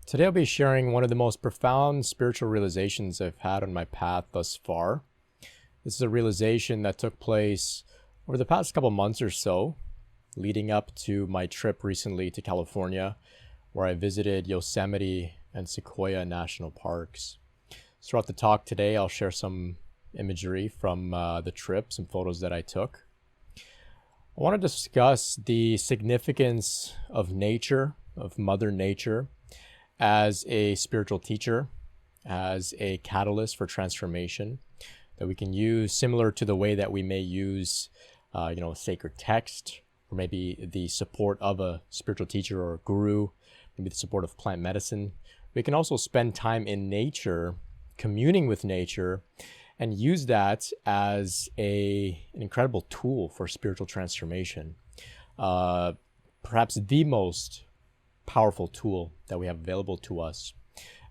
Today I'll be sharing one of the most profound spiritual realizations I've had on my path thus far. This is a realization that took place over the past couple months or so, leading up to my trip recently to California, where I visited Yosemite and Sequoia national parks. So throughout the talk today, I'll share some imagery from the trip, some photos that I took. I want to discuss the significance of nature, of Mother Nature, as a spiritual teacher, as a catalyst for transformation that we can use similar to the way that we may use, a sacred text, or maybe the support of a spiritual teacher or a guru, maybe the support of plant medicine. We can also spend time in nature, communing with nature, and use that as an incredible tool for spiritual transformation. Perhaps the most powerful tool that we have available to us.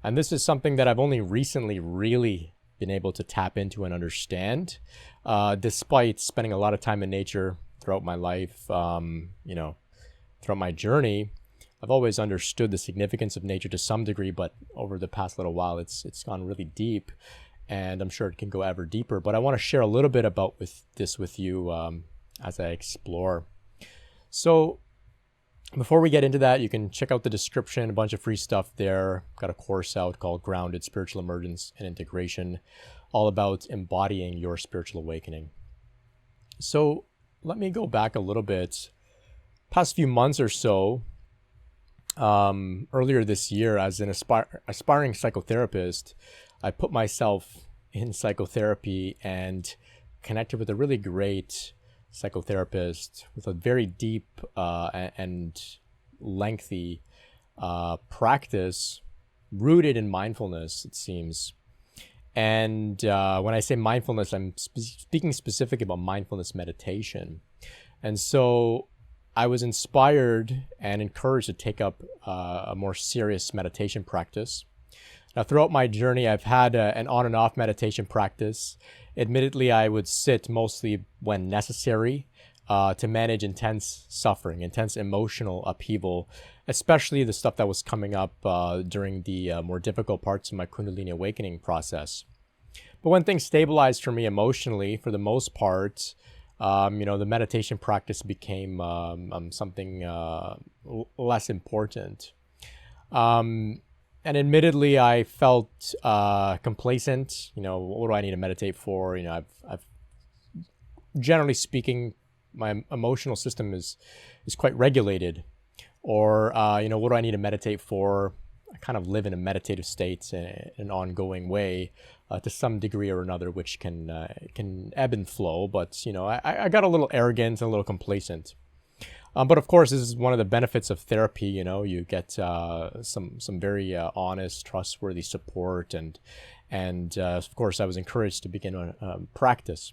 And this is something that I've only recently really been able to tap into and understand, despite spending a lot of time in nature throughout my life, throughout my journey. I've always understood the significance of nature to some degree, but over the past little while, it's gone really deep, and I'm sure it can go ever deeper. But I want to share a little bit about this with you as I explore. So before we get into that, you can check out the description, a bunch of free stuff there. Got a course out called Grounded Spiritual Emergence and Integration, all about embodying your spiritual awakening. So let me go back a little bit. Past few months or so, earlier this year, as an aspiring psychotherapist, I put myself in psychotherapy and connected with a really great psychotherapist with a very deep and lengthy practice rooted in mindfulness, it seems. And when I say mindfulness, I'm speaking specifically about mindfulness meditation. And so I was inspired and encouraged to take up a more serious meditation practice. Now, throughout my journey, I've had an on and off meditation practice. Admittedly, I would sit mostly when necessary to manage intense suffering, intense emotional upheaval, especially the stuff that was coming up during the more difficult parts of my Kundalini awakening process. But when things stabilized for me emotionally, for the most part, the meditation practice became something less important. And admittedly, I felt complacent. What do I need to meditate for? I've generally speaking, my emotional system is quite regulated. Or, what do I need to meditate for? I kind of live in a meditative state in an ongoing way to some degree or another, which can ebb and flow. But, I got a little arrogant and a little complacent. But of course, this is one of the benefits of therapy. You get some very honest, trustworthy support, and of course, I was encouraged to begin a practice.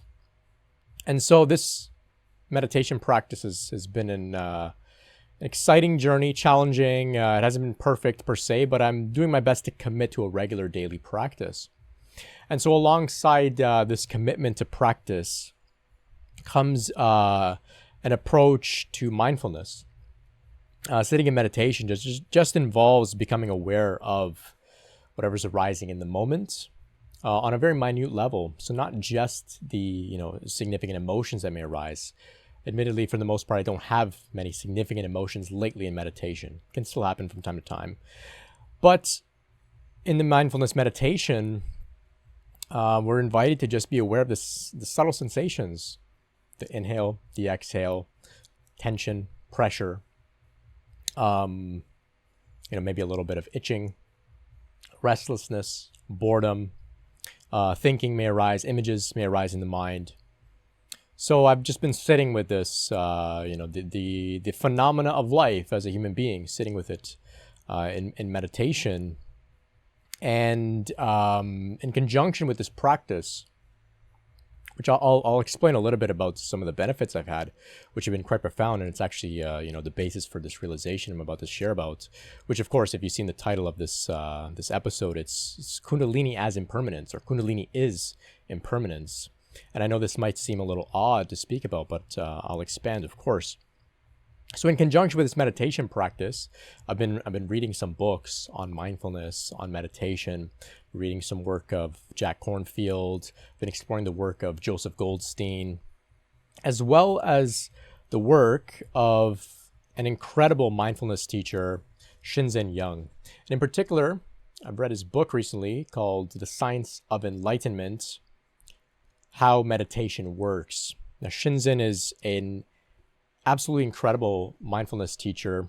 And so this meditation practice has been an exciting journey, challenging. It hasn't been perfect per se, but I'm doing my best to commit to a regular daily practice. And so, alongside this commitment to practice comes an approach to mindfulness. Sitting in meditation just involves becoming aware of whatever's arising in the moment on a very minute level. So not just the significant emotions that may arise. Admittedly, for the most part, I don't have many significant emotions lately in meditation. It can still happen from time to time. But in the mindfulness meditation, we're invited to just be aware of the subtle sensations. The inhale, the exhale, tension, pressure, maybe a little bit of itching, restlessness, boredom, thinking may arise, images may arise in the mind. So I've just been sitting with this, the phenomena of life as a human being, sitting with it in meditation. And in conjunction with this practice, which I'll explain a little bit about some of the benefits I've had, which have been quite profound, and it's actually the basis for this realization I'm about to share about. Which, of course, if you've seen the title of this episode, it's Kundalini as Impermanence, or Kundalini is Impermanence. And I know this might seem a little odd to speak about, but I'll expand, of course. So in conjunction with this meditation practice, I've been reading some books on mindfulness, on meditation, reading some work of Jack Kornfield, been exploring the work of Joseph Goldstein, as well as the work of an incredible mindfulness teacher, Shinzen Young. And in particular, I've read his book recently called The Science of Enlightenment, How Meditation Works. Now, Shinzen is an absolutely incredible mindfulness teacher,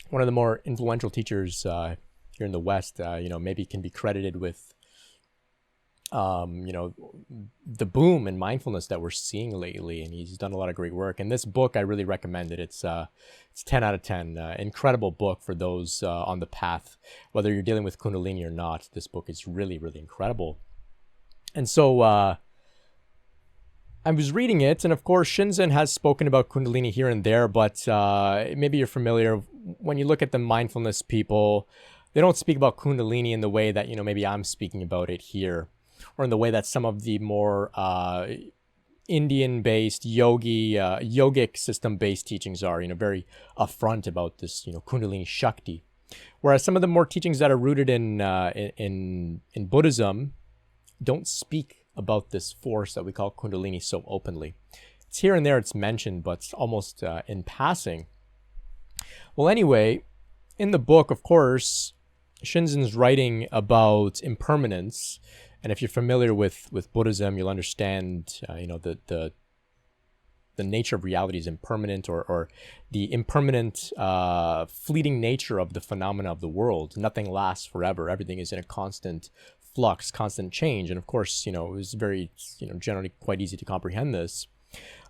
one of the more influential teachers here in the West. Maybe can be credited with, the boom in mindfulness that we're seeing lately, and he's done a lot of great work. And this book, I really recommend it. It's 10 out of 10. Incredible book for those on the path, whether you're dealing with Kundalini or not. This book is really, really incredible. And so I was reading it, and of course, Shinzen has spoken about Kundalini here and there, but maybe you're familiar. When you look at the mindfulness people, they don't speak about Kundalini in the way that, maybe I'm speaking about it here, or in the way that some of the more Indian-based, yogic system-based teachings are, very upfront about this, Kundalini Shakti. Whereas some of the more teachings that are rooted in Buddhism don't speak about this force that we call Kundalini so openly. It's here and there it's mentioned, but it's almost in passing. Well, anyway, in the book, of course, Shinzen's writing about impermanence. And if you're familiar with Buddhism, you'll understand, the nature of reality is impermanent, or the impermanent, fleeting nature of the phenomena of the world. Nothing lasts forever. Everything is in a constant flux, constant change. And of course, it was very, generally quite easy to comprehend this.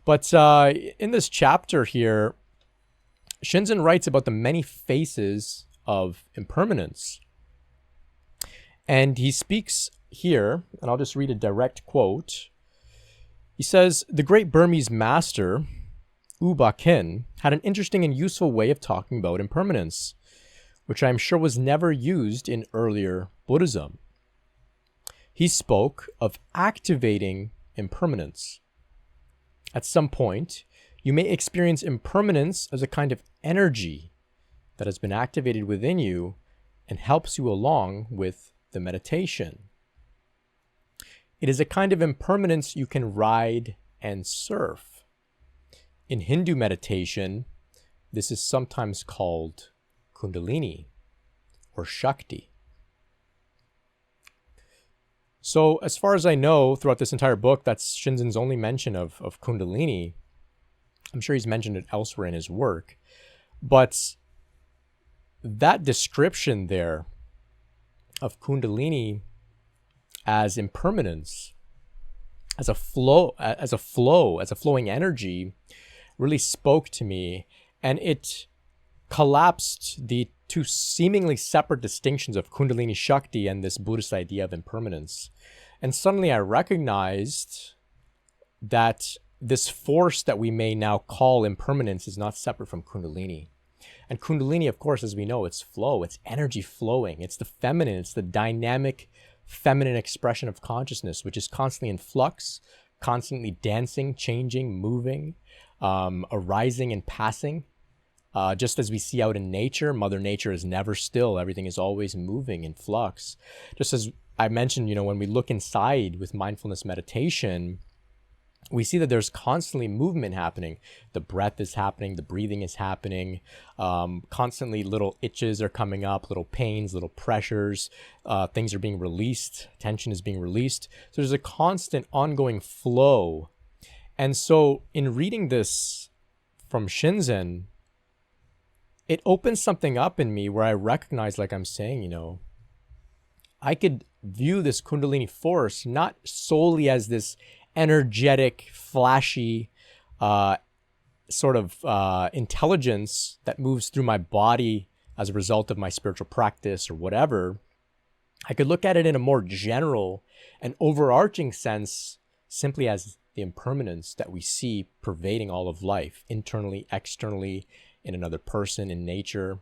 But in this chapter here, Shinzen writes about the many faces of impermanence. And he speaks here, and I'll just read a direct quote. He says, "The great Burmese master, U Ba Khin, had an interesting and useful way of talking about impermanence, which I am sure was never used in earlier Buddhism. He spoke of activating impermanence. At some point, you may experience impermanence as a kind of energy that has been activated within you and helps you along with the meditation. It is a kind of impermanence you can ride and surf. In Hindu meditation, this is sometimes called Kundalini or Shakti." So as far as I know, throughout this entire book, that's Shinzen's only mention of Kundalini. I'm sure he's mentioned it elsewhere in his work. But that description there of Kundalini as impermanence, as a flowing energy, really spoke to me. And it collapsed the two seemingly separate distinctions of Kundalini Shakti and this Buddhist idea of impermanence. And suddenly I recognized that this force that we may now call impermanence is not separate from Kundalini. And Kundalini, of course, as we know, it's flow, it's energy flowing. It's the feminine, it's the dynamic feminine expression of consciousness, which is constantly in flux, constantly dancing, changing, moving, arising and passing. Just as we see out in nature, Mother Nature is never still. Everything is always moving in flux. Just as I mentioned, when we look inside with mindfulness meditation, we see that there's constantly movement happening. The breath is happening, the breathing is happening. Constantly little itches are coming up, little pains, little pressures. Things are being released. Tension is being released. So there's a constant ongoing flow. And so in reading this from Shinzen, it opens something up in me where I recognize, like I'm saying, I could view this Kundalini force not solely as this energetic, flashy sort of intelligence that moves through my body as a result of my spiritual practice or whatever. I could look at it in a more general and overarching sense, simply as the impermanence that we see pervading all of life, internally, externally, in another person, in nature,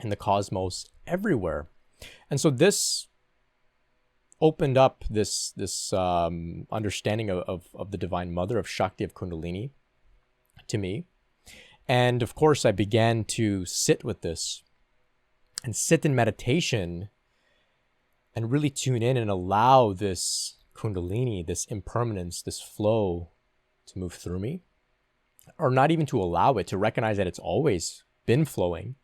in the cosmos, everywhere. And so this opened up this understanding of the Divine Mother, of Shakti, of Kundalini to me. And of course, I began to sit with this and sit in meditation and really tune in and allow this Kundalini, this impermanence, this flow to move through me. Or not even to allow it, to recognize that it's always been flowing,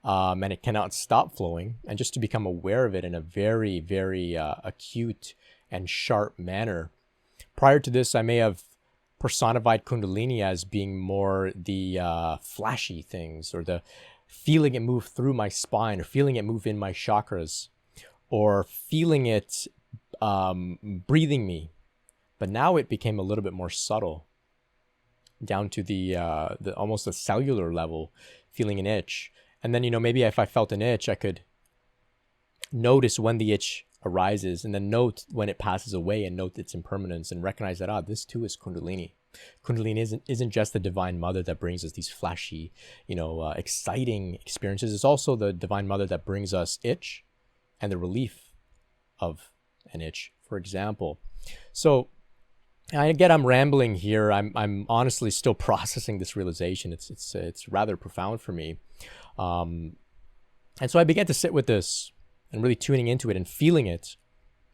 and it cannot stop flowing, and just to become aware of it in a very, very acute and sharp manner. Prior to this, I may have personified Kundalini as being more the flashy things, or the feeling it move through my spine, or feeling it move in my chakras, or feeling it breathing me. But now it became a little bit more subtle, down to the almost a cellular level, feeling an itch. And then, maybe if I felt an itch, I could notice when the itch arises, and then note when it passes away, and note its impermanence, and recognize that, this too is Kundalini. Kundalini isn't just the Divine Mother that brings us these flashy, exciting experiences. It's also the Divine Mother that brings us itch and the relief of an itch, for example. So again, I'm rambling here. I'm honestly still processing this realization. It's rather profound for me. And so I began to sit with this and really tuning into it and feeling it,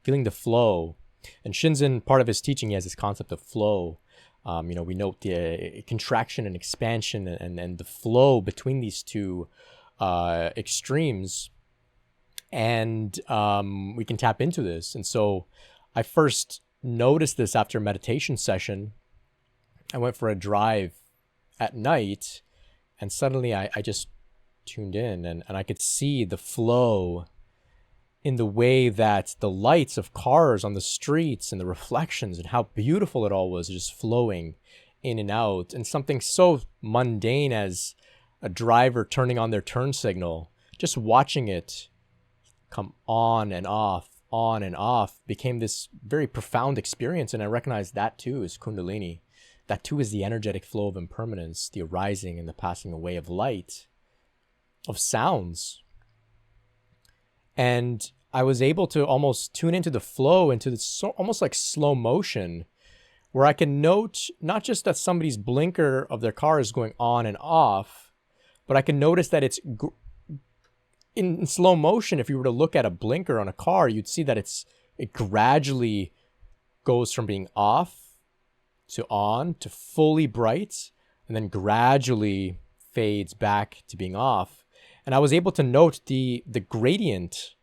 feeling the flow. And Shinzen, part of his teaching, he has this concept of flow. We note the contraction and expansion, and the flow between these two extremes. And we can tap into this. And so I first noticed this after a meditation session. I went for a drive at night, and suddenly I just tuned in, and I could see the flow in the way that the lights of cars on the streets and the reflections, and how beautiful it all was, just flowing in and out. And something so mundane as a driver turning on their turn signal, just watching it come on and off became this very profound experience. And I recognized that too is Kundalini. That too is the energetic flow of impermanence, the arising and the passing away of light, of sounds. And I was able to almost tune into the flow, into this almost like slow motion, where I can note not just that somebody's blinker of their car is going on and off, but I can notice that it's in slow motion. If you were to look at a blinker on a car, you'd see that it gradually goes from being off to on to fully bright, and then gradually fades back to being off. And I was able to note the gradient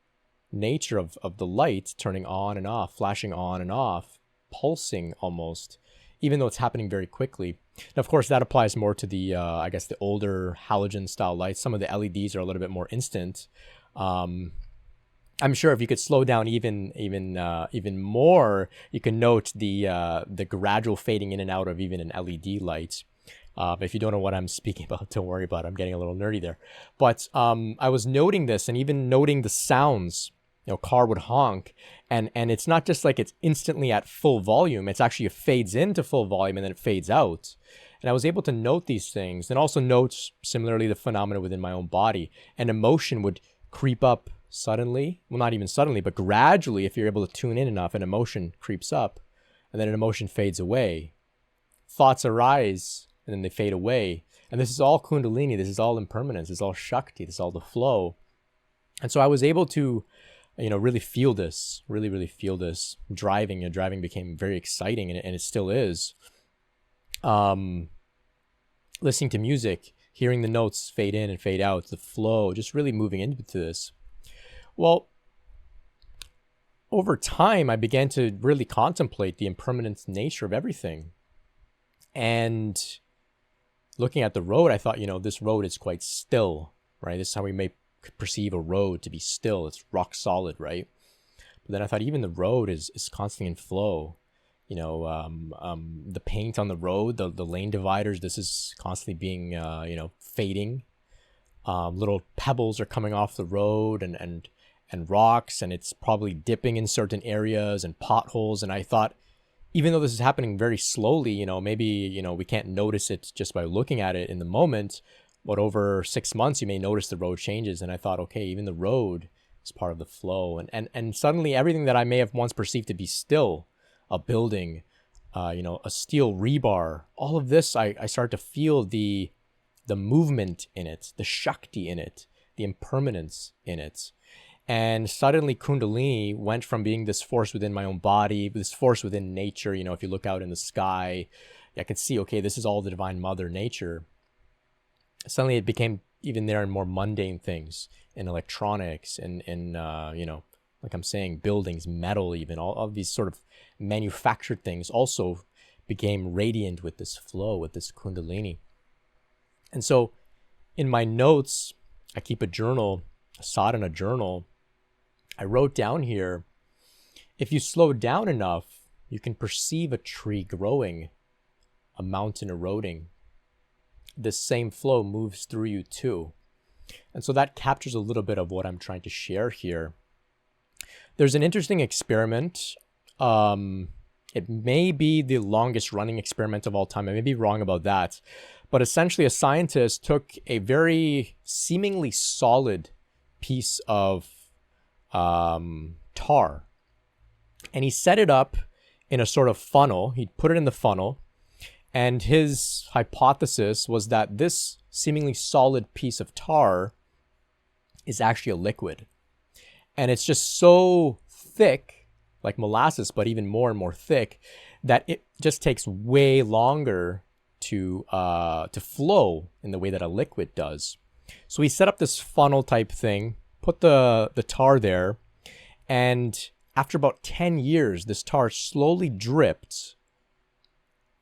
nature of the light turning on and off, flashing on and off, pulsing almost, even though it's happening very quickly. Now, of course, that applies more to the, I guess, the older halogen style lights. Some of the LEDs are a little bit more instant. I'm sure if you could slow down even more, you can note the gradual fading in and out of even an LED light. But if you don't know what I'm speaking about, don't worry about it. I'm getting a little nerdy there. But I was noting this, and even noting the sounds. Car would honk, and it's not just like it's instantly at full volume. It's actually, it fades into full volume and then it fades out. And I was able to note these things, and also note similarly the phenomena within my own body. And emotion would creep up suddenly. Well, not even suddenly, but gradually. If you're able to tune in enough, an emotion creeps up, and then an emotion fades away. Thoughts arise, and then they fade away. And this is all Kundalini. This is all impermanence. This is all Shakti. This is all the flow. And so I was able to really feel this, really feel this. Driving became very exciting, and it still is. Listening to music, hearing the notes fade in and fade out, the flow, just really moving into this. Well, over time, I began to really contemplate the impermanent nature of everything. And looking at the road, I thought, this road is quite still, right? This is how we may perceive a road to be still. It's rock solid, right? But then I thought even the road is constantly in flow. The paint on the road, the lane dividers, this is constantly being fading. Little pebbles are coming off the road, and rocks, and it's probably dipping in certain areas, and potholes. And I thought, even though this is happening very slowly, maybe we can't notice it just by looking at it in the moment, but over 6 months, you may notice the road changes. And I thought, okay, even the road is part of the flow. And suddenly everything that I may have once perceived to be still, a building, a steel rebar, all of this, I start to feel the the movement in it, the Shakti in it, the impermanence in it. And suddenly Kundalini went from being this force within my own body, this force within nature. You know, if you look out in the sky, I could see, okay, this is all the divine mother nature. Suddenly it became even there in more mundane things, in electronics, in you know, like I'm saying, buildings, metal, even all of these sort of manufactured things also became radiant with this flow, with this Kundalini. And so in my notes, I keep a journal, a sadhana journal. I wrote down here, if you slow down enough, you can perceive a tree growing, a mountain eroding. This same flow moves through you too. And so that captures a little bit of what I'm trying to share here. There's an interesting experiment. It may be the longest running experiment of all time. I may be wrong about that. But essentially a scientist took a very seemingly solid piece of tar, and he set it up in a sort of funnel. He put it in the funnel, and his hypothesis was that this seemingly solid piece of tar is actually a liquid. And it's just so thick, like molasses, but even more and more thick, that it just takes way longer to flow in the way that a liquid does. So he set up this funnel type thing, put the tar there, and after about 10 years, this tar slowly dripped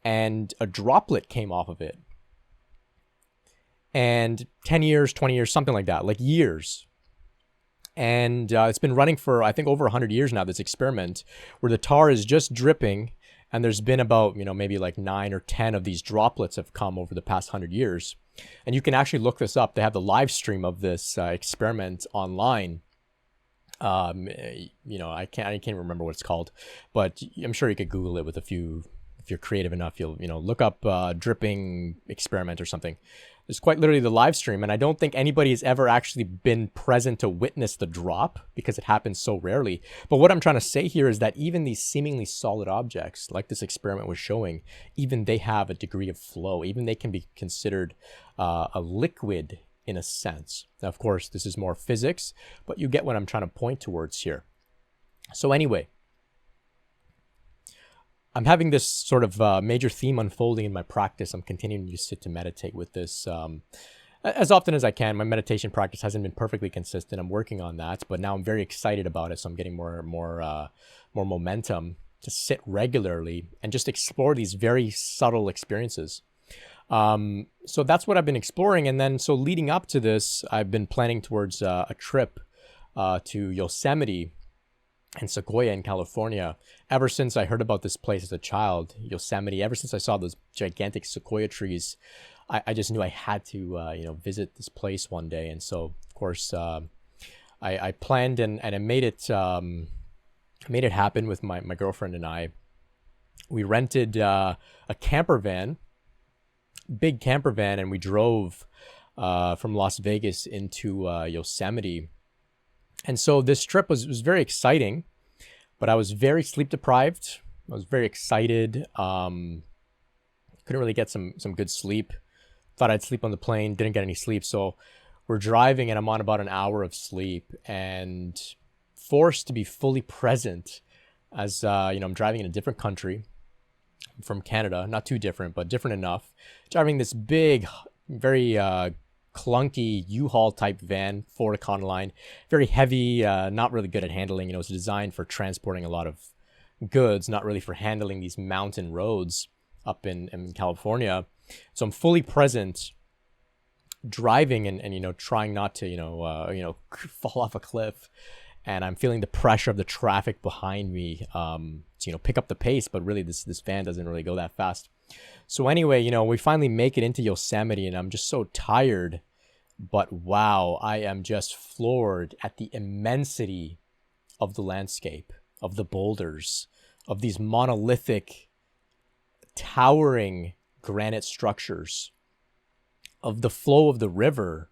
and a droplet came off of it. And 10 years, 20 years, something like that, like years. And it's been running for, I think, over 100 years now, this experiment, where the tar is just dripping, and there's been about, maybe like 9 or 10 of these droplets have come over the past 100 years. And you can actually look this up. They have the live stream of this experiment online. I can't remember what it's called, but I'm sure you could Google it with a few. If you're creative enough, you'll look up dripping experiment or something. It's quite literally the live stream, and I don't think anybody has ever actually been present to witness the drop because it happens so rarely. But what I'm trying to say here is that even these seemingly solid objects, like this experiment was showing, even they have a degree of flow. Even they can be considered a liquid in a sense. Now, of course, this is more physics, but you get what I'm trying to point towards here. So anyway, I'm having this sort of major theme unfolding in my practice. I'm continuing to sit to meditate with this as often as I can. My meditation practice hasn't been perfectly consistent. I'm working on that, but now I'm very excited about it. So I'm getting more momentum to sit regularly and just explore these very subtle experiences. So that's what I've been exploring. And then so leading up to this, I've been planning towards a trip to Yosemite and Sequoia in California. Ever since I heard about this place as a child, Yosemite, ever since I saw those gigantic sequoia trees, I just knew I had to, visit this place one day. And so, of course, I planned and I made it happen with my girlfriend and I. We rented a camper van, big camper van, and we drove from Las Vegas into Yosemite. And so this trip was very exciting, but I was very sleep deprived. I was very excited. Couldn't really get some good sleep. Thought I'd sleep on the plane, didn't get any sleep. So we're driving and I'm on about an hour of sleep and forced to be fully present as, I'm driving in a different country from Canada, not too different, but different enough. Driving this big, very clunky U-Haul type van, Ford Econoline, very heavy, not really good at handling. It's designed for transporting a lot of goods, not really for handling these mountain roads up in California. So I'm fully present, driving and trying not to fall off a cliff, and I'm feeling the pressure of the traffic behind me to pick up the pace, but really this van doesn't really go that fast. So anyway, we finally make it into Yosemite, and I'm just so tired, but wow, I am just floored at the immensity of the landscape, of the boulders, of these monolithic, towering granite structures, of the flow of the river,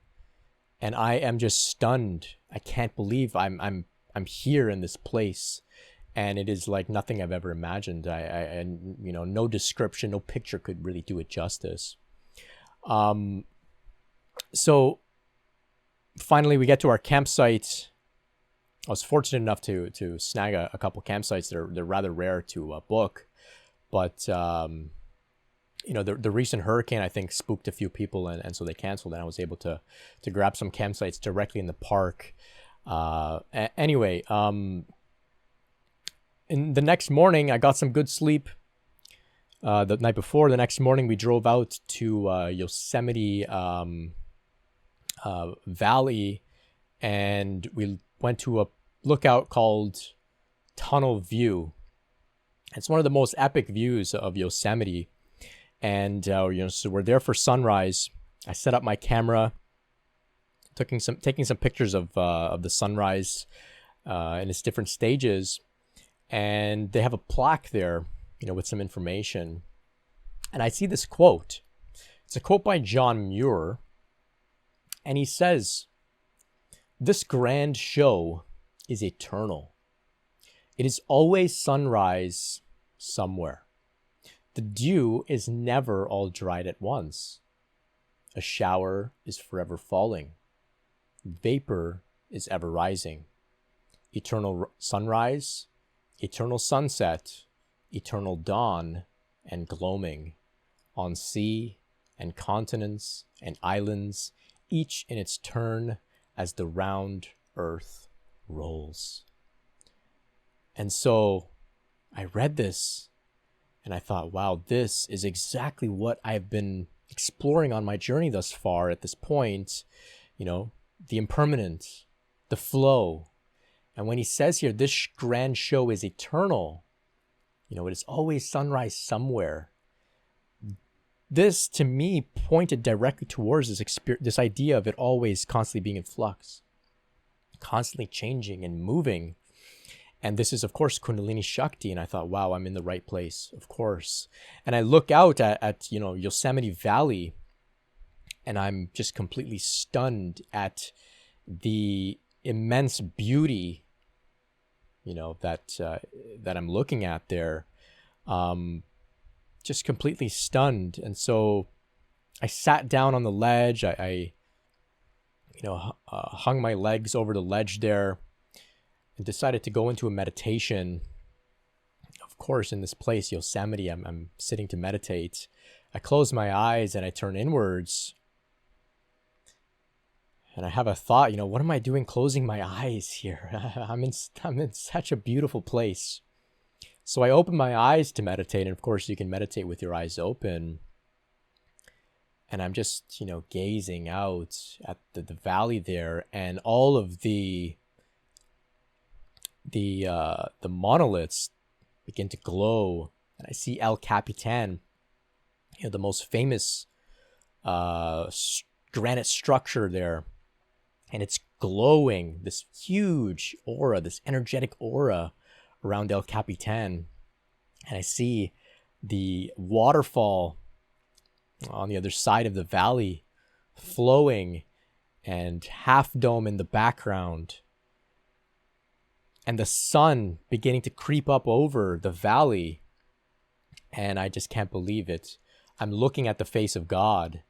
and I am just stunned. I can't believe I'm here in this place. And it is like nothing I've ever imagined. No description, no picture could really do it justice. So finally, we get to our campsite. I was fortunate enough to snag a couple campsites. They're rather rare to book, but the recent hurricane, I think, spooked a few people, and so they canceled. And I was able to grab some campsites directly in the park. Anyway, in the next morning, I got some good sleep. The night before, the next morning, we drove out to Yosemite Valley, and we went to a lookout called Tunnel View. It's one of the most epic views of Yosemite, and so we're there for sunrise. I set up my camera, taking some pictures of the sunrise in its different stages, and they have a plaque there, with some information. And I see this quote. It's a quote by John Muir, and he says, "This grand show is eternal. It is always sunrise somewhere. The dew is never all dried at once. A shower is forever falling. Vapor is ever rising. Eternal sunrise, eternal sunset, eternal dawn and gloaming, on sea and continents and islands, each in its turn as the round earth rolls." And so I read this and I thought, wow, this is exactly what I've been exploring on my journey thus far at this point, the impermanent, the flow. And when he says here, this grand show is eternal, it is always sunrise somewhere. This, to me, pointed directly towards this idea of it always constantly being in flux, constantly changing and moving. And this is, of course, Kundalini Shakti. And I thought, wow, I'm in the right place, of course. And I look out at Yosemite Valley, and I'm just completely stunned at the immense beauty, that I'm looking at there. Just completely stunned. And so I sat down on the ledge. I hung my legs over the ledge there and decided to go into a meditation. Of course, in this place, Yosemite, I'm sitting to meditate. I close my eyes and I turn inwards. And I have a thought, what am I doing closing my eyes here? I'm in such a beautiful place. So I open my eyes to meditate. And of course, you can meditate with your eyes open. And I'm just, gazing out at the valley there, and all of the monoliths begin to glow. And I see El Capitan, the most famous granite structure there. And it's glowing, this huge aura, this energetic aura around El Capitan. And I see the waterfall on the other side of the valley flowing, and Half Dome in the background, and the sun beginning to creep up over the valley. And I just can't believe it. I'm looking at the face of God,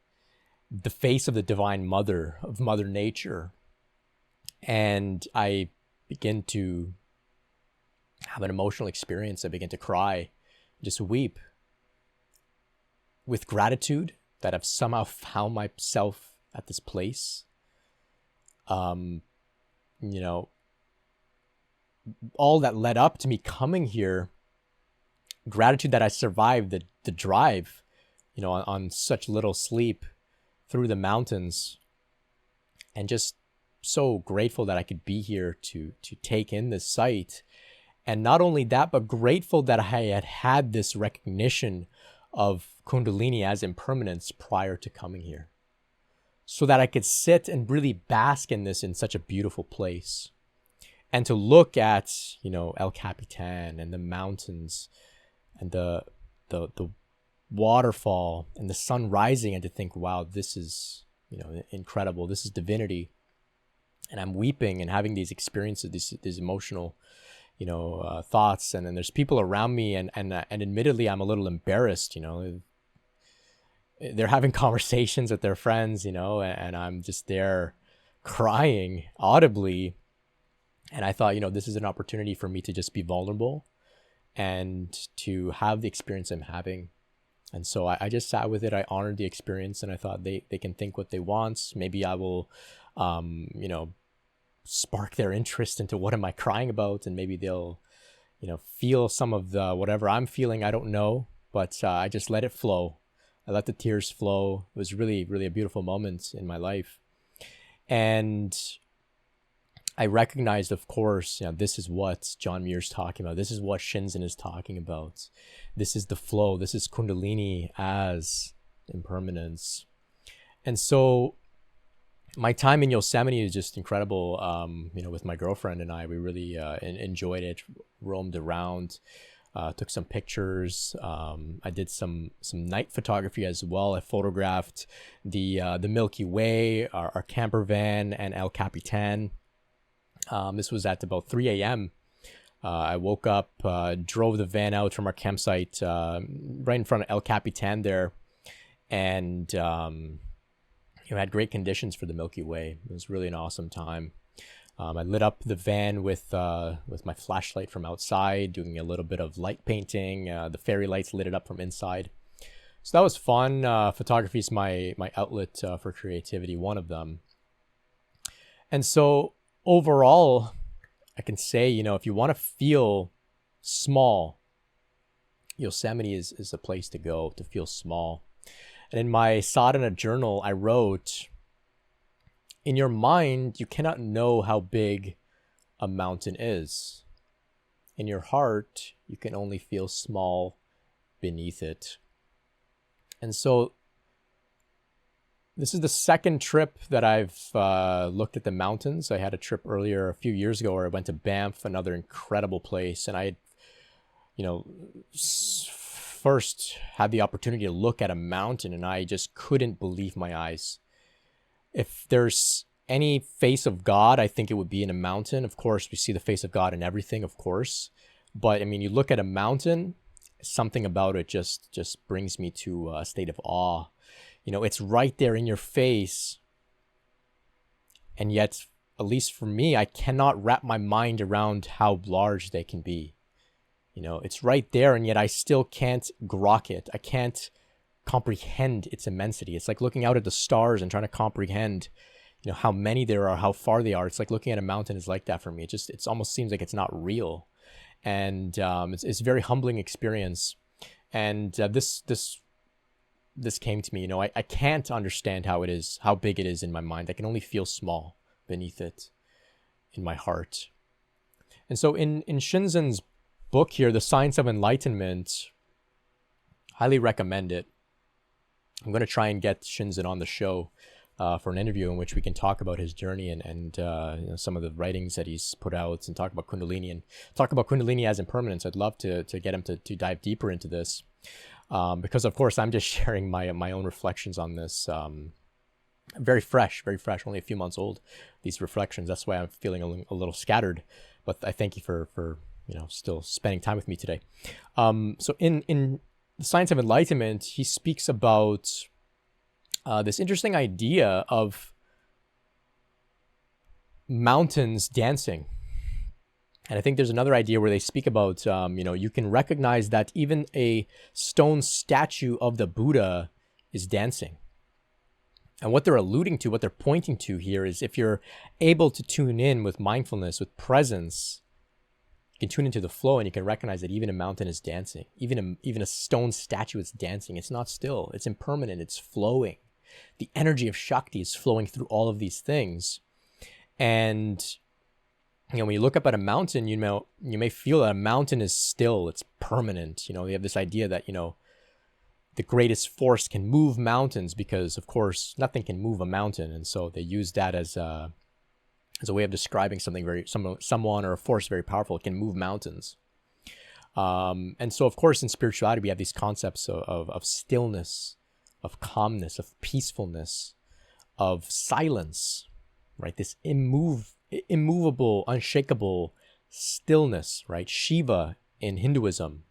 the face of the Divine Mother, of Mother Nature. And I begin to have an emotional experience. I begin to cry, just weep with gratitude that I've somehow found myself at this place. All that led up to me coming here, gratitude that I survived the drive, on such little sleep through the mountains, and just so grateful that I could be here to take in this site. And not only that, but grateful that I had this recognition of Kundalini as impermanence prior to coming here, so that I could sit and really bask in this in such a beautiful place. And to look at, El Capitan and the mountains and the waterfall and the sun rising, and to think, wow, this is, incredible. This is divinity. And I'm weeping and having these experiences, these emotional, thoughts. And then there's people around me, and admittedly, I'm a little embarrassed, they're having conversations with their friends, and I'm just there crying audibly. And I thought, this is an opportunity for me to just be vulnerable and to have the experience I'm having. And so I just sat with it. I honored the experience, and I thought they can think what they want. Maybe I will, spark their interest into what am I crying about, and maybe they'll, feel some of the whatever I'm feeling. I don't know, but I just let it flow. I let the tears flow. It was really, really a beautiful moment in my life. And I recognized, of course, this is what John Muir's talking about. This is what Shinzen is talking about. This is the flow. This is Kundalini as impermanence. And so my time in Yosemite is just incredible. With my girlfriend and I, we really enjoyed it, roamed around, took some pictures. I did some night photography as well. I photographed the Milky Way, our camper van, and El Capitan. This was at about 3 a.m. I woke up, drove the van out from our campsite right in front of El Capitan there, and had great conditions for the Milky Way. It was really an awesome time. I lit up the van with my flashlight from outside, doing a little bit of light painting. The fairy lights lit it up from inside. So that was fun. Photography is my outlet for creativity, one of them. And so overall, I can say, if you want to feel small, Yosemite is a place to go to feel small. And in my sadhana journal, I wrote, in your mind, you cannot know how big a mountain is. In your heart, you can only feel small beneath it. And so this is the second trip that I've looked at the mountains. I had a trip earlier a few years ago where I went to Banff, another incredible place. And I had, first had the opportunity to look at a mountain, and I just couldn't believe my eyes. If there's any face of God, I think it would be in a mountain. Of course, we see the face of God in everything, of course. But I mean, you look at a mountain, something about it just brings me to a state of awe. It's right there in your face. And yet, at least for me, I cannot wrap my mind around how large they can be. It's right there, and yet I still can't grok it. I can't comprehend its immensity. It's like looking out at the stars and trying to comprehend, how many there are, how far they are. It's like looking at a mountain is like that for me. It almost seems like it's not real. And it's a very humbling experience. And this came to me. I can't understand how big it is in my mind. I can only feel small beneath it in my heart. And so in Shinzen's book here, The Science of Enlightenment, highly recommend it. I'm going to try and get Shinzen on the show for an interview in which we can talk about his journey and some of the writings that he's put out, and talk about Kundalini and talk about Kundalini as impermanence. I'd love to get him to dive deeper into this because, of course, I'm just sharing my own reflections on this. Very fresh, only a few months old, these reflections. That's why I'm feeling a little scattered. But I thank you for still spending time with me today. So in The Science of Enlightenment, he speaks about this interesting idea of mountains dancing. And I think there's another idea where they speak about, you can recognize that even a stone statue of the Buddha is dancing. And what they're alluding to, what they're pointing to here is if you're able to tune in with mindfulness, with presence, you can tune into the flow and you can recognize that even a mountain is dancing. Even a stone statue is dancing. It's not still. It's impermanent. It's flowing. The energy of Shakti is flowing through all of these things. And when you look up at a mountain, you may feel that a mountain is still. It's permanent. You have this idea that, the greatest force can move mountains because, of course, nothing can move a mountain. And so they use that as a way of describing someone or a force very powerful. It can move mountains. And so, of course, in spirituality, we have these concepts of stillness, of calmness, of peacefulness, of silence, right? This immovable, unshakable stillness, right? Shiva in Hinduism.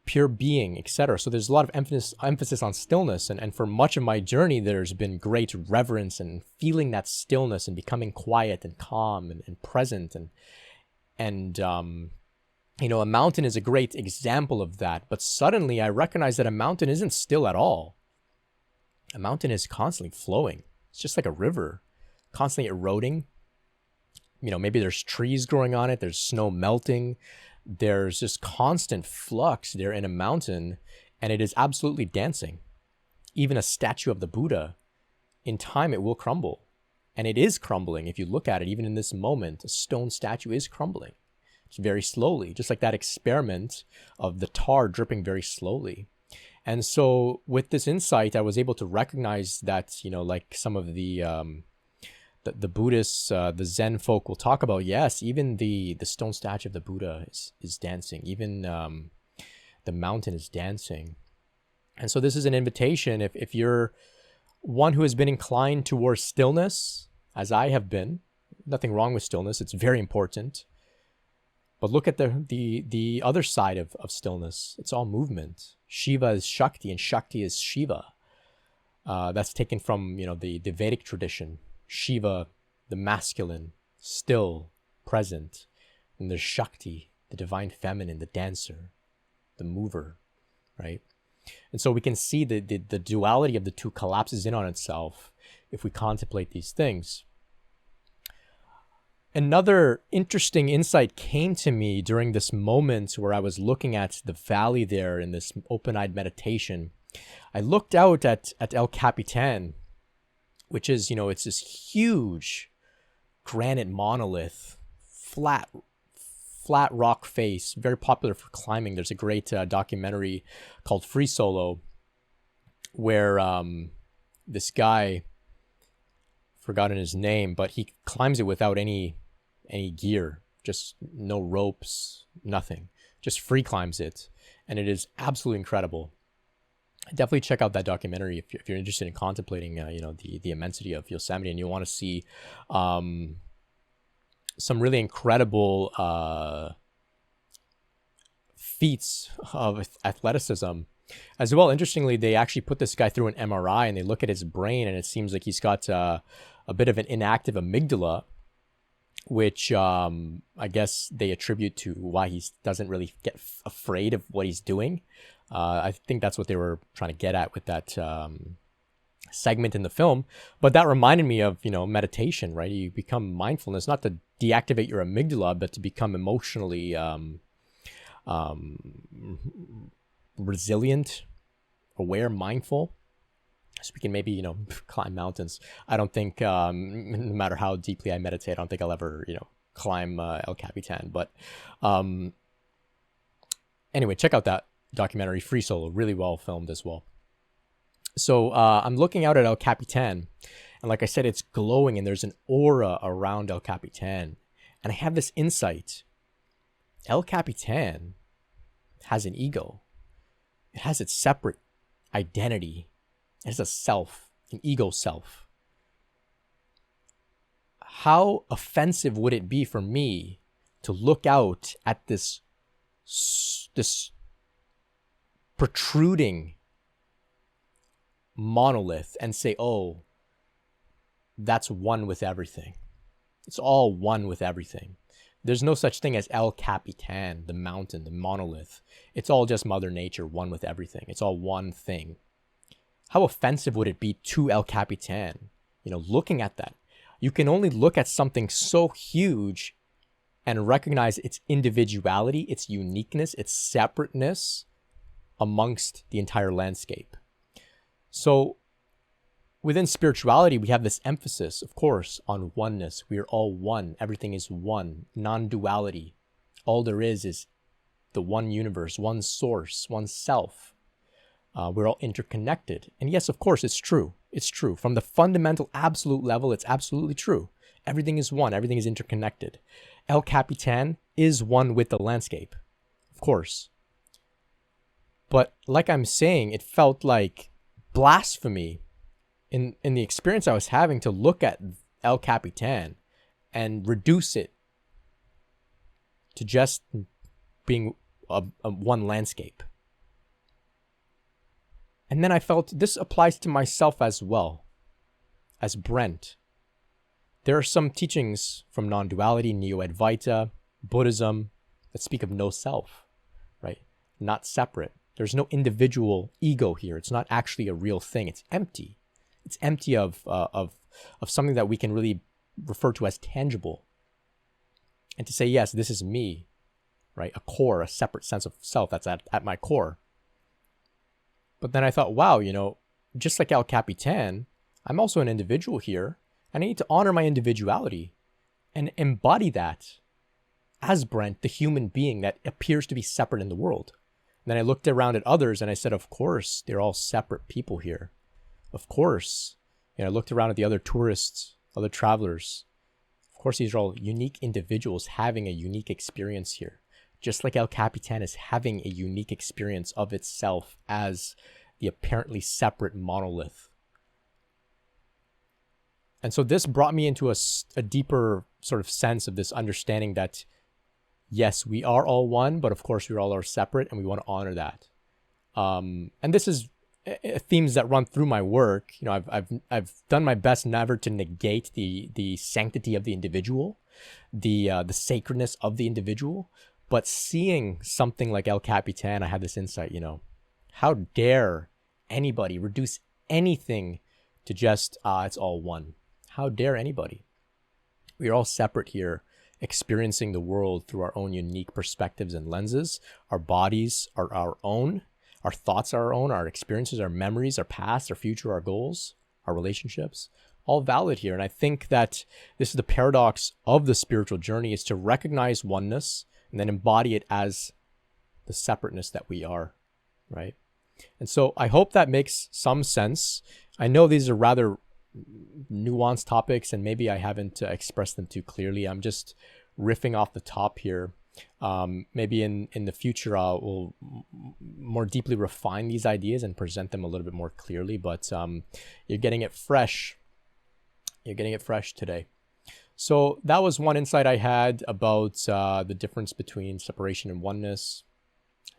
pure being, etc. So there's a lot of emphasis on stillness. And for much of my journey, there's been great reverence and feeling that stillness and becoming quiet and calm and present. And a mountain is a great example of that. But suddenly I recognize that a mountain isn't still at all. A mountain is constantly flowing. It's just like a river, constantly eroding. Maybe there's trees growing on it. There's snow melting. There's just constant flux there in a mountain, and it is absolutely dancing. Even a statue of the Buddha, in time it will crumble. And it is crumbling. If you look at it, even in this moment, a stone statue is crumbling. It's very slowly, just like that experiment of the tar dripping very slowly. And so with this insight, I was able to recognize that, like some of the Buddhists, the Zen folk will talk about, yes, even the stone statue of the Buddha is dancing. Even the mountain is dancing. And so this is an invitation. If you're one who has been inclined towards stillness, as I have been, nothing wrong with stillness. It's very important. But look at the other side of stillness. It's all movement. Shiva is Shakti and Shakti is Shiva. That's taken from, the Vedic tradition. Shiva, the masculine, still, present. And there's Shakti, the divine feminine, the dancer, the mover, right? And so we can see the duality of the two collapses in on itself if we contemplate these things. Another interesting insight came to me during this moment where I was looking at the valley there in this open-eyed meditation. I looked out at El Capitan, which is, it's this huge granite monolith, flat rock face, very popular for climbing. There's a great documentary called Free Solo where this guy, forgotten his name, but he climbs it without any gear, just no ropes, nothing, just free climbs it. And it is absolutely incredible. Definitely check out that documentary if you're interested in contemplating, the immensity of Yosemite and you want to see some really incredible feats of athleticism. As well, interestingly, they actually put this guy through an MRI and they look at his brain and it seems like he's got a bit of an inactive amygdala, which I guess they attribute to why he doesn't really get afraid of what he's doing. I think that's what they were trying to get at with that segment in the film. But that reminded me of, meditation, right? You become mindfulness, not to deactivate your amygdala, but to become emotionally resilient, aware, mindful. So we can maybe, climb mountains. I don't think, no matter how deeply I meditate, I don't think I'll ever, climb El Capitan. But anyway, check out that documentary, Free Solo, really well filmed as well. So I'm looking out at El Capitan, and like I said, it's glowing, and there's an aura around El Capitan. And I have this insight. El Capitan has an ego. It has its separate identity. It has a self, an ego self. How offensive would it be for me to look out at this protruding monolith and say, oh, that's one with everything. It's all one with everything. There's no such thing as El Capitan, the mountain, the monolith. It's all just Mother Nature, one with everything. It's all one thing. How offensive would it be to El Capitan, looking at that? You can only look at something so huge and recognize its individuality, its uniqueness, its separateness amongst the entire landscape. So within spirituality, we have this emphasis, of course, on oneness. We are all one. Everything is one, non-duality. All there is the one universe, one source, one self. We're all interconnected. And yes, of course, it's true. It's true. From the fundamental absolute level, it's absolutely true. Everything is one. Everything is interconnected. El Capitan is one with the landscape, of course. But like I'm saying, it felt like blasphemy in the experience I was having to look at El Capitan and reduce it to just being a one landscape. And then I felt this applies to myself as well, as Brent. There are some teachings from non-duality, Neo-Advaita, Buddhism that speak of no self, right? Not separate. There's no individual ego here. It's not actually a real thing. It's empty. It's empty of something that we can really refer to as tangible. And to say, yes, this is me, right? A core, a separate sense of self that's at my core. But then I thought, wow, just like El Capitan, I'm also an individual here, and I need to honor my individuality and embody that as Brent, the human being that appears to be separate in the world. And then I looked around at others and I said, of course, they're all separate people here. Of course. I looked around at the other tourists, other travelers. Of course, these are all unique individuals having a unique experience here. Just like El Capitan is having a unique experience of itself as the apparently separate monolith. And so this brought me into a deeper sort of sense of this understanding that, yes, we are all one, but of course we all are separate, and we want to honor that. And this is themes that run through my work. I've done my best never to negate the sanctity of the individual, the sacredness of the individual. But seeing something like El Capitan, I had this insight, how dare anybody reduce anything to just, it's all one. How dare anybody? We are all separate here, experiencing the world through our own unique perspectives and lenses. Our bodies are our own. Our thoughts are our own. Our experiences, our memories, our past, our future, our goals, our relationships, all valid here. And I think that this is the paradox of the spiritual journey, is to recognize oneness and then embody it as the separateness that we are, right? And so I hope that makes some sense. I know these are rather nuanced topics, and maybe I haven't expressed them too clearly. I'm just riffing off the top here. Maybe in the future, we'll more deeply refine these ideas and present them a little bit more clearly, but you're getting it fresh. You're getting it fresh today. So that was one insight I had about the difference between separation and oneness.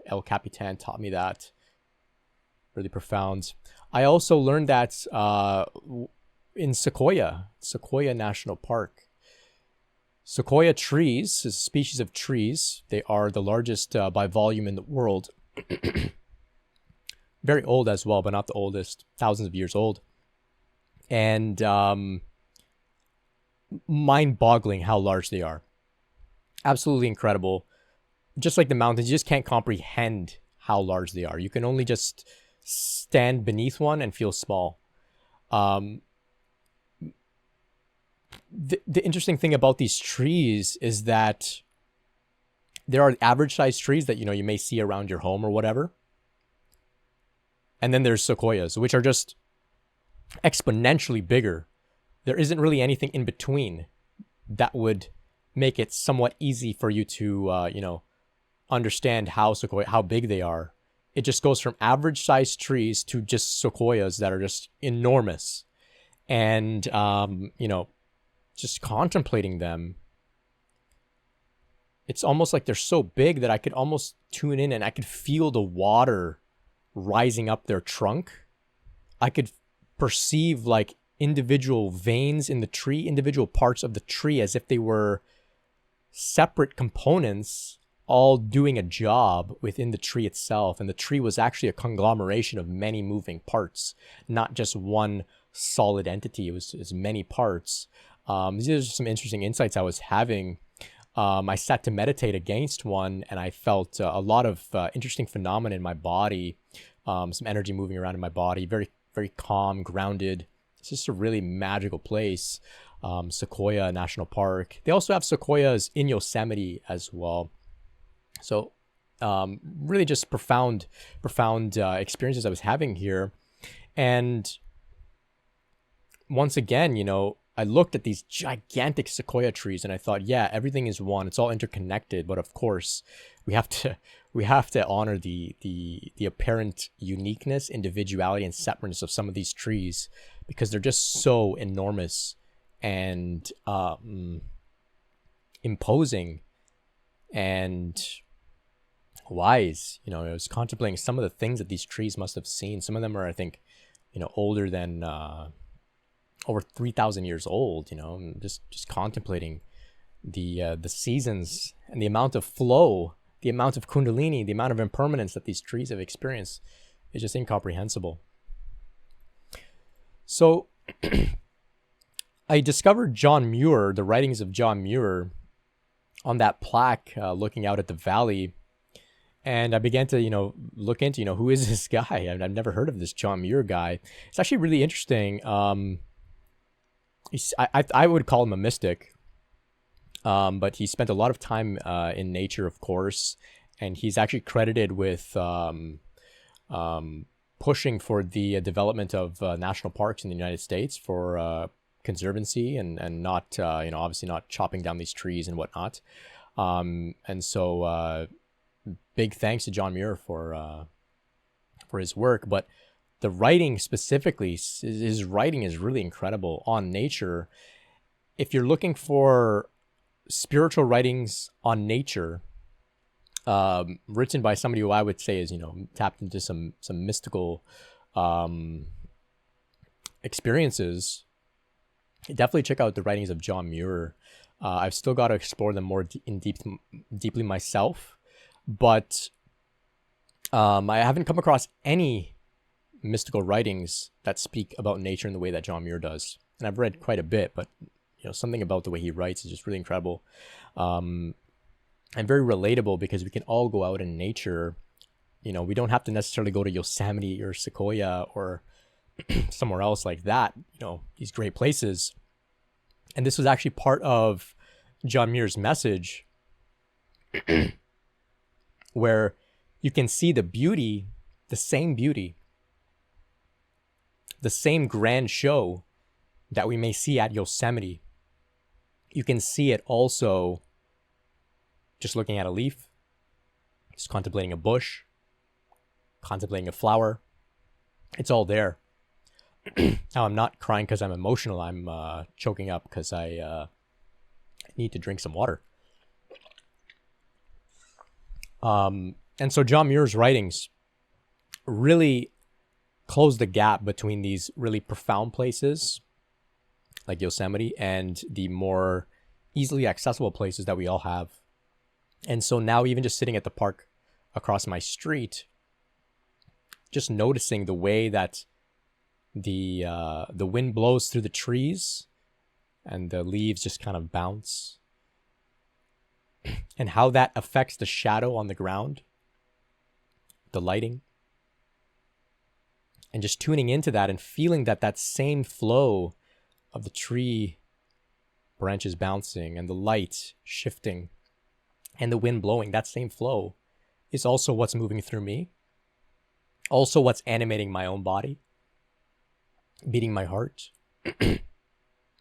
El Capitan taught me that. Really profound. I also learned that in Sequoia National Park. Sequoia trees is a species of trees. They are the largest by volume in the world. Very old as well, but not the oldest. Thousands of years old. And mind-boggling how large they are. Absolutely incredible. Just like the mountains, you just can't comprehend how large they are. You can only just stand beneath one and feel small. The interesting thing about these trees is that there are average sized trees that you may see around your home or whatever. And then there's sequoias, which are just exponentially bigger. There isn't really anything in between that would make it somewhat easy for you to understand how big they are. It just goes from average sized trees to just sequoias that are just enormous. And just contemplating them, it's almost like they're so big that I could almost tune in and I could feel the water rising up their trunk. I could perceive like individual veins in the tree, individual parts of the tree, as if they were separate components all doing a job within the tree itself. And the tree was actually a conglomeration of many moving parts, not just one solid entity. It was many parts. These are some interesting insights I was having. I sat to meditate against one, and I felt a lot of interesting phenomena in my body, some energy moving around in my body, very, very calm, grounded. It's just a really magical place. Sequoia National Park. They also have sequoias in Yosemite as well. So really just profound experiences I was having here. And once again, I looked at these gigantic sequoia trees and I thought, yeah, everything is one. It's all interconnected. But of course, we have to honor the apparent uniqueness, individuality, and separateness of some of these trees, because they're just so enormous and imposing and wise. You know, I was contemplating some of the things that these trees must have seen. Some of them are, I think, you know, older than over 3,000 years old. You know, and just contemplating the seasons and the amount of flow, the amount of Kundalini, the amount of impermanence that these trees have experienced is just incomprehensible. So I discovered John Muir, the writings of John Muir, on that plaque looking out at the valley. And I began to, you know, look into, you know, who is this guy? I've never heard of this John Muir guy. It's actually really interesting. I would call him a mystic, but he spent a lot of time in nature, of course. And he's actually credited with pushing for the development of national parks in the United States for conservancy and not, you know, obviously not chopping down these trees and whatnot. And so big thanks to John Muir for his work. But the writing specifically, his writing is really incredible on nature. If you're looking for spiritual writings on nature, written by somebody who I would say is, you know, tapped into some mystical experiences, definitely check out the writings of John Muir. I've still got to explore them more deeply myself, but I haven't come across any mystical writings that speak about nature in the way that John Muir does. And I've read quite a bit, but you know, something about the way he writes is just really incredible. And very relatable, because we can all go out in nature. You know, we don't have to necessarily go to Yosemite or Sequoia or somewhere else like that, you know, these great places. And this was actually part of John Muir's message, where you can see the beauty, the same grand show that we may see at Yosemite. You can see it also just looking at a leaf, just contemplating a bush, contemplating a flower. It's all there. Now, I'm not crying because I'm emotional. I'm choking up because I need to drink some water. And so John Muir's writings really close the gap between these really profound places like Yosemite and the more easily accessible places that we all have. And so now, even just sitting at the park across my street, just noticing the way that the wind blows through the trees and the leaves just kind of bounce, and how that affects the shadow on the ground, the lighting, and just tuning into that and feeling that same flow of the tree branches bouncing and the light shifting and the wind blowing, that same flow is also what's moving through me, also what's animating my own body, beating my heart,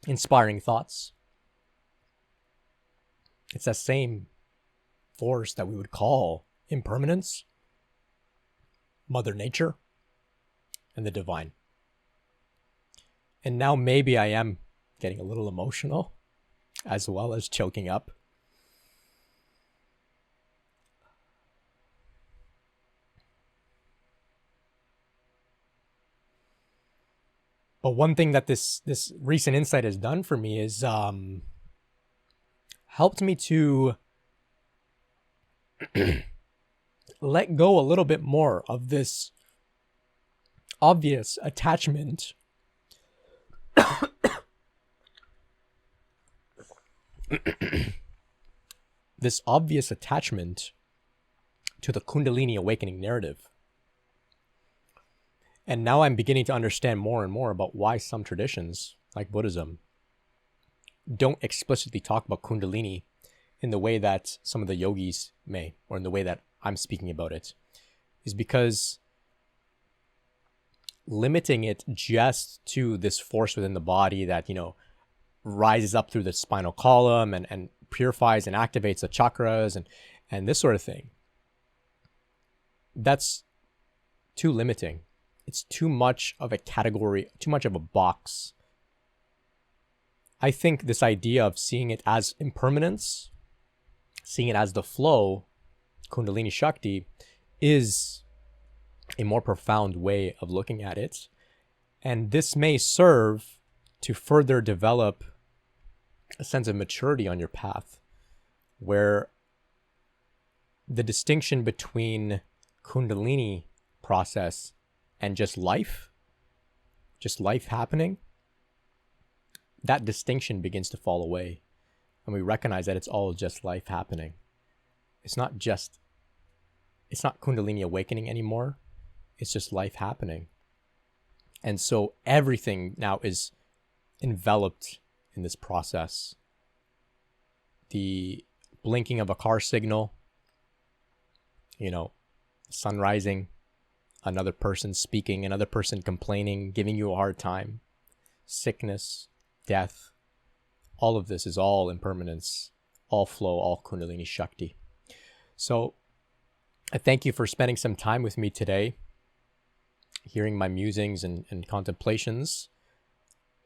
inspiring thoughts. It's that same force that we would call impermanence, Mother Nature, and the divine. And now maybe I am getting a little emotional, as well as choking up. But one thing that this recent insight has done for me is helped me to let go a little bit more of this obvious attachment this obvious attachment to the Kundalini awakening narrative. And now I'm beginning to understand more and more about why some traditions, like Buddhism, don't explicitly talk about Kundalini in the way that some of the yogis may, or in the way that I'm speaking about it, is because limiting it just to this force within the body that, you know, rises up through the spinal column and purifies and activates the chakras and this sort of thing, that's too limiting. It's too much of a category, too much of a box. I think this idea of seeing it as impermanence, seeing it as the flow, Kundalini Shakti is a more profound way of looking at it. And this may serve to further develop a sense of maturity on your path, where the distinction between Kundalini process and just life happening, that distinction begins to fall away. And we recognize that it's all just life happening. It's not Kundalini awakening anymore. It's just life happening. And so everything now is enveloped in this process. The blinking of a car signal, sun rising, another person speaking, another person complaining, giving you a hard time, sickness, death, all of this is all impermanence, all flow, all Kundalini Shakti. So I thank you for spending some time with me today, hearing my musings and contemplations.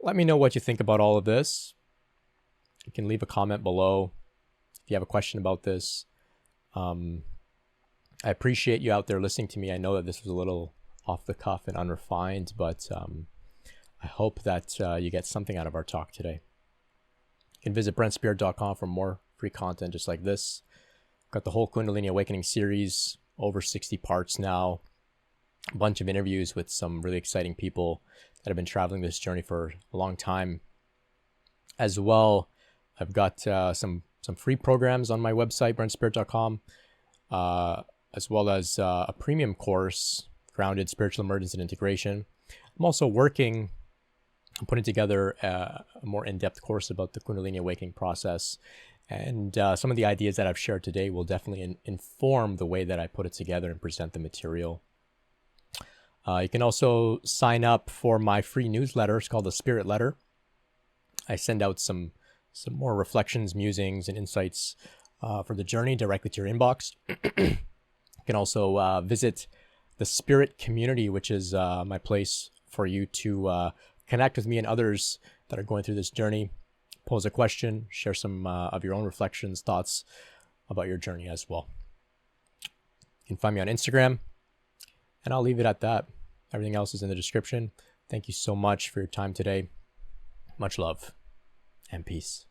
Let me know what you think about all of this. You can leave a comment below if you have a question about this. I appreciate you out there listening to me. I know that this was a little off the cuff and unrefined, but I hope that you get something out of our talk today. You can visit brentspirit.com for more free content just like this. Got the whole Kundalini Awakening series, over 60 parts now. A bunch of interviews with some really exciting people that have been traveling this journey for a long time. As well, I've got some free programs on my website, brentspirit.com, as well as a premium course, Grounded Spiritual Emergence and Integration. I'm also working on putting together a more in-depth course about the Kundalini Awakening process. And some of the ideas that I've shared today will definitely inform the way that I put it together and present the material. You can also sign up for my free newsletter. It's called the Spirit Letter. I send out some more reflections, musings, and insights for the journey directly to your inbox. You can also visit the Spirit Community, which is my place for you to connect with me and others that are going through this journey. Pose a question, share some of your own reflections, thoughts about your journey as well. You can find me on Instagram, and I'll leave it at that. Everything else is in the description. Thank you so much for your time today. Much love and peace.